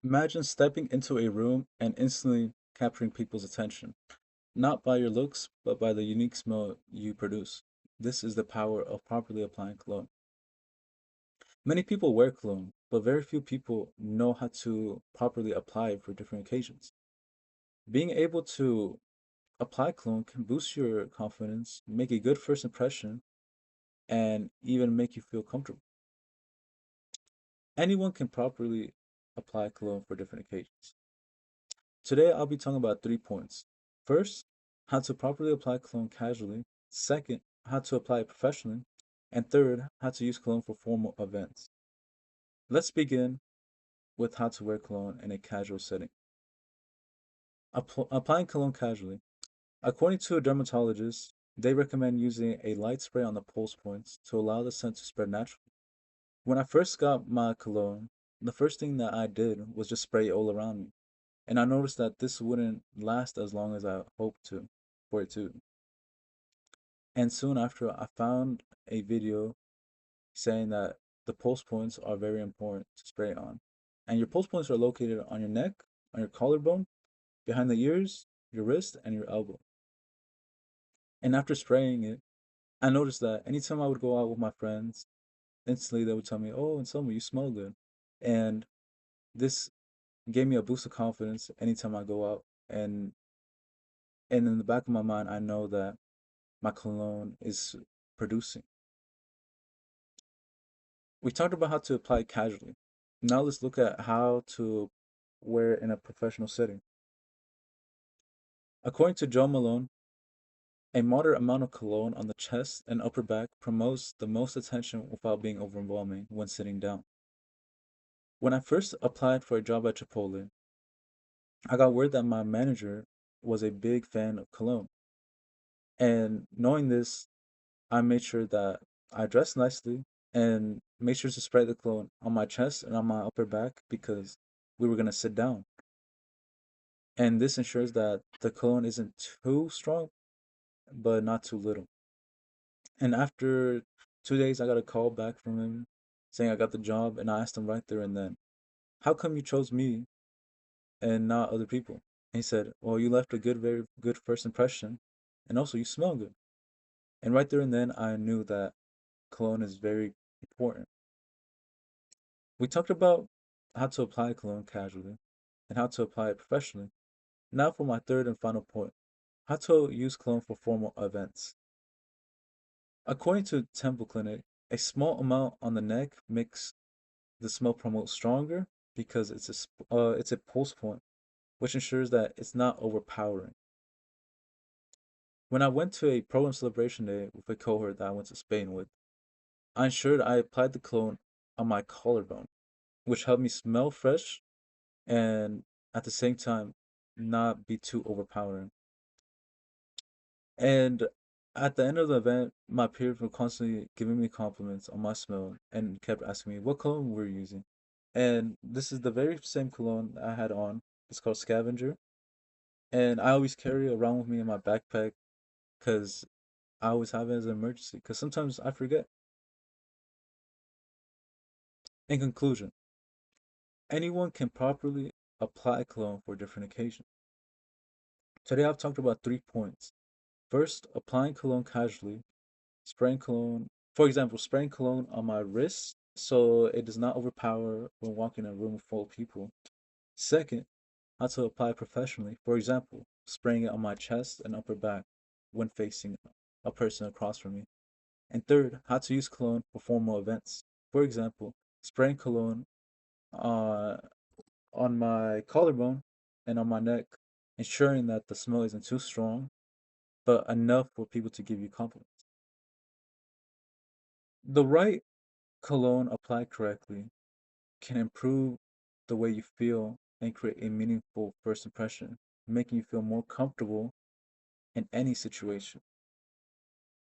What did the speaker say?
Imagine stepping into a room and instantly capturing people's attention, not by your looks, but by the unique smell you produce. This is the power of properly applying cologne. Many people wear cologne, but very few people know how to properly apply it for different occasions. Being able to apply cologne can boost your confidence, make a good first impression, and even make you feel comfortable. Anyone can properly apply cologne for different occasions. Today, I'll be talking about 3 points. First, how to properly apply cologne casually. Second, how to apply it professionally. And third, how to use cologne for formal events. Let's begin with how to wear cologne in a casual setting. Applying cologne casually. According to a dermatologist, they recommend using a light spray on the pulse points to allow the scent to spread naturally. When I first got my cologne, the first thing that I did was just spray it all around me. And I noticed that this wouldn't last as long as I hoped to for it to. And soon after, I found a video saying that the pulse points are very important to spray on. And your pulse points are located on your neck, on your collarbone, behind the ears, your wrist, and your elbow. And after spraying it, I noticed that anytime I would go out with my friends, instantly they would tell me, "Oh, and Selma, you smell good." And this gave me a boost of confidence anytime I go out. And in the back of my mind, I know that my cologne is producing. We talked about how to apply it casually. Now let's look at how to wear it in a professional setting. According to Joe Malone, a moderate amount of cologne on the chest and upper back promotes the most attention without being overwhelming when sitting down. When I first applied for a job at Chipotle, I got word that my manager was a big fan of cologne. And knowing this, I made sure that I dressed nicely and made sure to spray the cologne on my chest and on my upper back because we were going to sit down. And this ensures that the cologne isn't too strong, but not too little. And after 2 days, I got a call back from him saying I got the job, and I asked him right there and then, "How come you chose me and not other people?" And he said, "Well, you left a good, very good first impression, and also you smell good." And right there and then, I knew that cologne is very important. We talked about how to apply cologne casually and how to apply it professionally. Now for my third and final point, how to use cologne for formal events. According to Temple Clinic, a small amount on the neck makes the smell promote stronger because it's a pulse point, which ensures that it's not overpowering. When I went to a program celebration day with a cohort that I went to Spain with, I ensured I applied the cologne on my collarbone, which helped me smell fresh and at the same time not be too overpowering. And at the end of the event, my peers were constantly giving me compliments on my smell and kept asking me what cologne we were using. And this is the very same cologne I had on. It's called Scavenger. And I always carry it around with me in my backpack because I always have it as an emergency because sometimes I forget. In conclusion, anyone can properly apply cologne for different occasions. Today I've talked about 3 points. First, applying cologne casually, spraying cologne, for example, spraying cologne on my wrist so it does not overpower when walking in a room full of people. Second, how to apply it professionally, for example, spraying it on my chest and upper back when facing a person across from me. And third, how to use cologne for formal events. For example, spraying cologne uh, on my collarbone and on my neck, ensuring that the smell isn't too strong, but enough for people to give you compliments. The right cologne applied correctly can improve the way you feel and create a meaningful first impression, making you feel more comfortable in any situation.